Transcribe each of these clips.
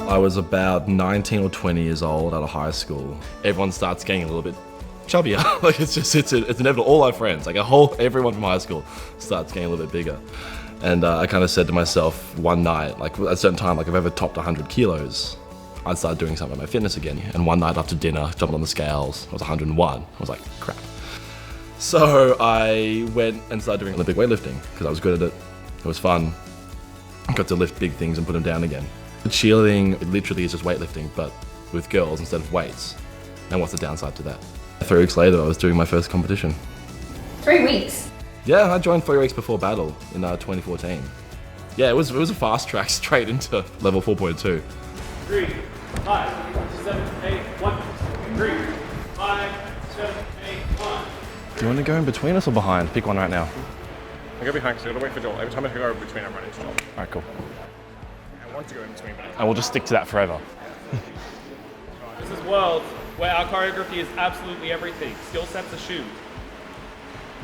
I was about 19 or 20 years old out of high school. Everyone starts getting a little bit chubbier. Like it's inevitable. All our friends, like everyone from high school starts getting a little bit bigger. And I kind of said to myself one night, like at a certain time, like if I've ever topped 100 kilos, I'd start doing something with my fitness again. And one night after dinner, jumped on the scales, I was 101. I was like, crap. So I went and started doing Olympic weightlifting because I was good at it. It was fun. I got to lift big things and put them down again. The cheerleading literally is just weightlifting, but with girls instead of weights. And what's the downside to that? 3 weeks later, I was doing my first competition. 3 weeks? Yeah, I joined 3 weeks before battle in 2014. Yeah, it was a fast track straight into level 4.2. 3, 5, 7, 8, 1. 3, 5, 7, 8, 1. Do you want to go in between us or behind? Pick one right now. I go behind because I gotta wait for Joel. Every time I go between, I'm running to Joel. Alright, cool. I want to go in between, but And we'll just stick to that forever. this is Worlds, where our choreography is absolutely everything. Skill sets are shoes.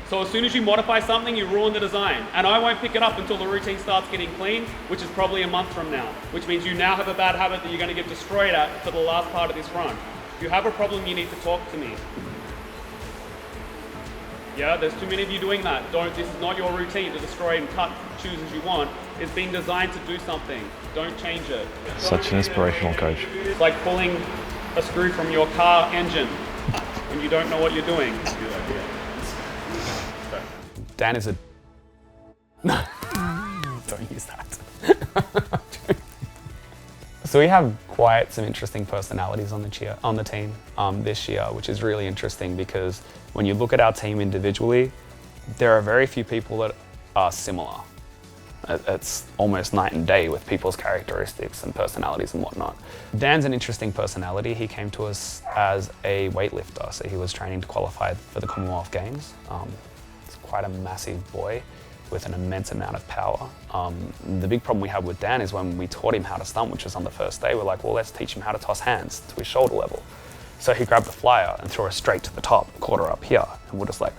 So as soon as you modify something, you ruin the design. And I won't pick it up until the routine starts getting clean, which is probably a month from now. Which means you now have a bad habit that you're gonna get destroyed at for the last part of this run. If you have a problem, you need to talk to me. Yeah, there's too many of you doing that. This is not your routine to destroy and cut, choose as you want. It's been designed to do something. Don't change it. Such an inspirational coach. It's like pulling a screw from your car engine when you don't know what you're doing. Dan is a... No, don't use that. So we have quite some interesting personalities on the team this year, which is really interesting because when you look at our team individually, there are very few people that are similar. It's almost night and day with people's characteristics and personalities and whatnot. Dan's an interesting personality. He came to us as a weightlifter, so he was training to qualify for the Commonwealth Games. He's quite a massive boy with an immense amount of power. The big problem we had with Dan is when we taught him how to stunt, which was on the first day, we're like, well, let's teach him how to toss hands to his shoulder level. So he grabbed the flyer and threw her straight to the top, caught her up here, and we're just like,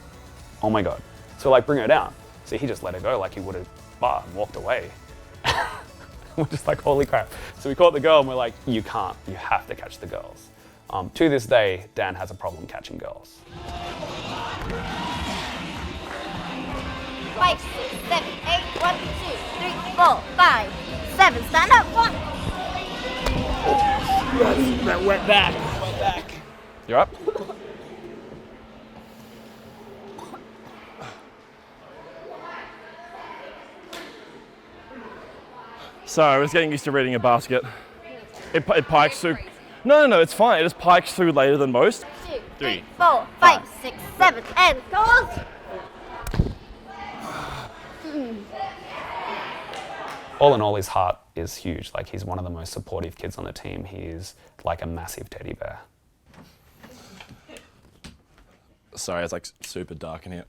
oh my God. So we're like, bring her down. So he just let her go like he would a bar and walked away. We're just like, holy crap. So we caught the girl and we're like, you can't, you have to catch the girls. To this day, Dan has a problem catching girls. 5, 6, 7, 8, 1, 2, 3, 4, 5, 7, stand up, 1. That went back. You're up? So I was getting used to reading a basket. It pikes through. No, it's fine. It just pikes through later than most. 2, 3, 3, 4, 5, 6, 7, and goes. All in all, his heart is huge. Like, he's one of the most supportive kids on the team. He is like a massive teddy bear. Sorry, it's like super dark in here.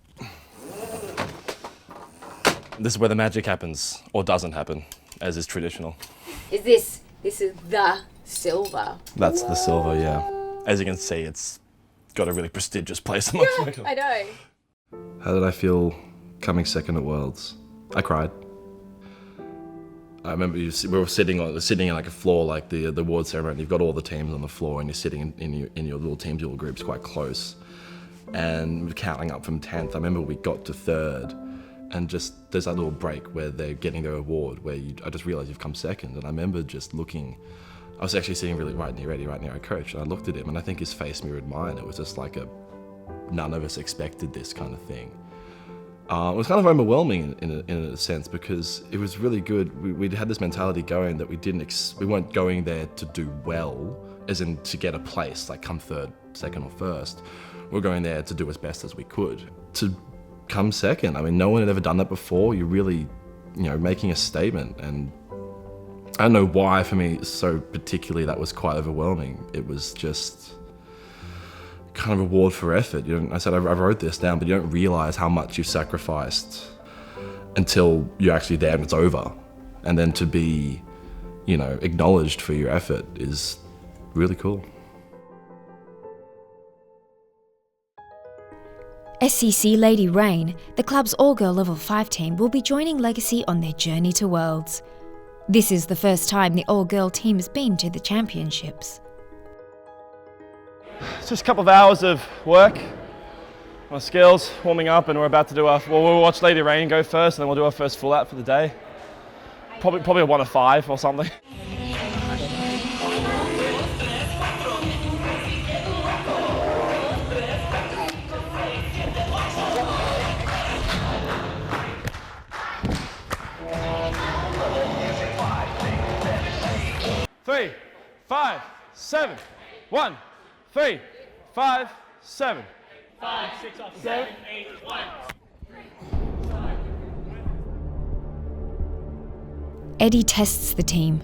This is where the magic happens, or doesn't happen, as is traditional. This is the silver. That's the silver, yeah. As you can see, it's got a really prestigious place amongst my I know. How did I feel coming second at Worlds? I cried. I remember we were sitting in like a floor, like the award ceremony. You've got all the teams on the floor, and you're sitting in your little teams, your little groups, quite close, and counting up from 10th. I remember we got to 3rd, and just there's that little break where they're getting their award, where I just realised you've come second, and I remember just looking. I was actually sitting really right near our coach, and I looked at him, and I think his face mirrored mine. It was just like none of us expected this kind of thing. It was kind of overwhelming in a sense, because it was really good. We'd had this mentality going that we weren't going there to do well, as in to get a place, like come 3rd, 2nd or 1st. We were going there to do as best as we could. To come 2nd, I mean, no one had ever done that before. You're really, making a statement, and I don't know why for me, so particularly that was quite overwhelming. It was just kind of reward for effort. I said I wrote this down, but you don't realize how much you've sacrificed until you're actually there and it's over. And then to be, acknowledged for your effort is really cool. SCC Lady Rain, the club's all-girl level 5 team, will be joining Legacy on their journey to Worlds. This is the first time the all-girl team has been to the championships. It's just a couple of hours of work, my skills, warming up, and we're about to do we'll watch Lady Rain go first, and then we'll do our first full out for the day. Probably a 1 of 5 or something. Three, 5, 7, 1, 3, 5, 7. 5, 6, 7, 8, 1. Eddie tests the team,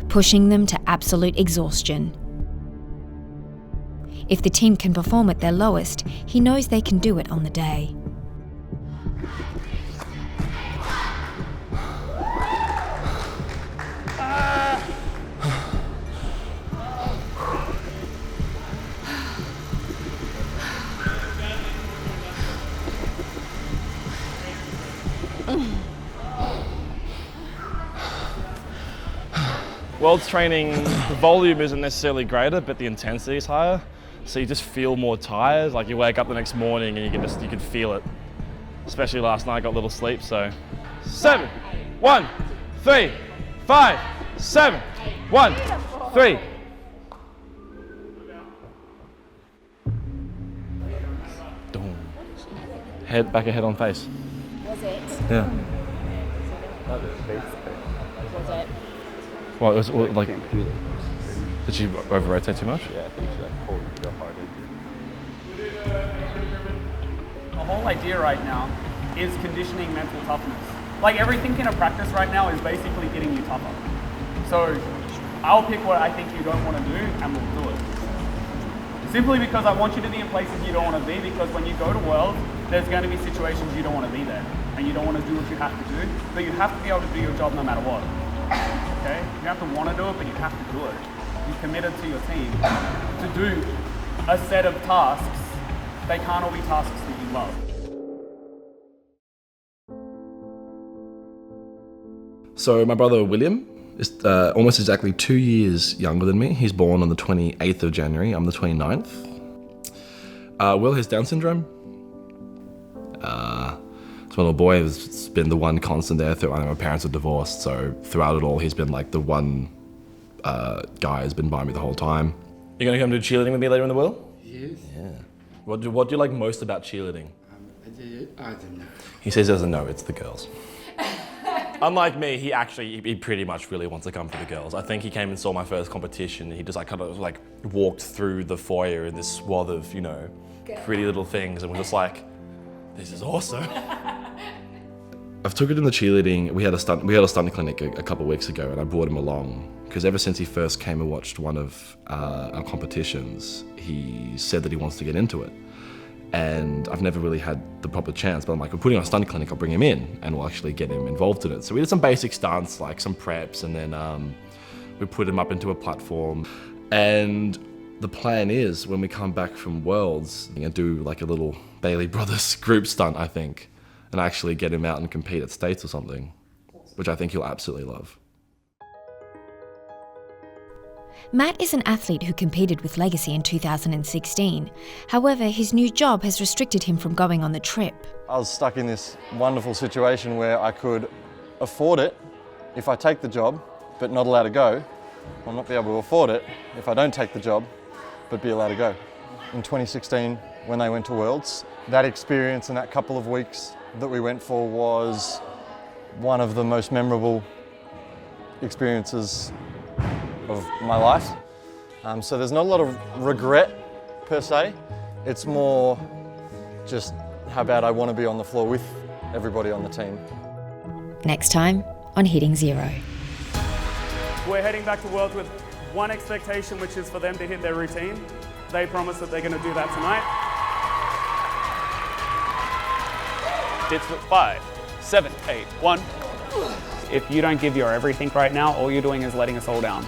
pushing them to absolute exhaustion. If the team can perform at their lowest, he knows they can do it on the day. World's training, the volume isn't necessarily greater, but the intensity is higher. So you just feel more tired. Like you wake up the next morning and you can feel it. Especially last night, I got little sleep, so. 7, 1, 3, 5, 7, 1, 3. Head, back of head on face. Was it? Yeah. Was it? Well, it was like, did she over-rotate too much? Yeah, I think she like pulled real hard into it. The whole idea right now is conditioning mental toughness. Like everything in a practice right now is basically getting you tougher. So I'll pick what I think you don't want to do and we'll do it. Simply because I want you to be in places you don't want to be, because when you go to Worlds, there's going to be situations you don't want to be there. And you don't want to do what you have to do, but you have to be able to do your job no matter what. Okay? You have to want to do it, but you have to do it. You're committed to your team to do a set of tasks. They can't all be tasks that you love. So my brother William is almost exactly 2 years younger than me. He's born on the 28th of January. I'm the 29th. Will has Down syndrome. So my little boy has been the one constant there through. I know my parents are divorced, so throughout it all, he's been like the one guy who's been by me the whole time. You're gonna come do cheerleading with me later in the world? Yes. Yeah. What do you like most about cheerleading? I don't know. He says he doesn't know, it's the girls. Unlike me, he pretty much really wants to come for the girls. I think he came and saw my first competition. He just kind of walked through the foyer in this swath of, pretty little things, and was just like, this is awesome. I've took it in the cheerleading. We had a stunt clinic a couple of weeks ago, and I brought him along because ever since he first came and watched one of our competitions, he said that he wants to get into it. And I've never really had the proper chance, but I'm like, we're putting on a stunt clinic, I'll bring him in and we'll actually get him involved in it. So we did some basic stunts, like some preps, and then we put him up into a platform. And the plan is when we come back from Worlds, I'm gonna do like a little Bailey Brothers group stunt, I think, and actually get him out and compete at States or something, which I think he'll absolutely love. Matt is an athlete who competed with Legacy in 2016. However, his new job has restricted him from going on the trip. I was stuck in this wonderful situation where I could afford it if I take the job, but not allowed to go. I'll not be able to afford it if I don't take the job, but be allowed to go. In 2016, when they went to Worlds, that experience and that couple of weeks that we went for was one of the most memorable experiences of my life. So there's not a lot of regret per se. It's more just how bad I want to be on the floor with everybody on the team. Next time on Hitting Zero. We're heading back to Worlds with one expectation, which is for them to hit their routine. They promise that they're going to do that tonight. It's 5, 7, 8, 1. If you don't give your everything right now, all you're doing is letting us all down.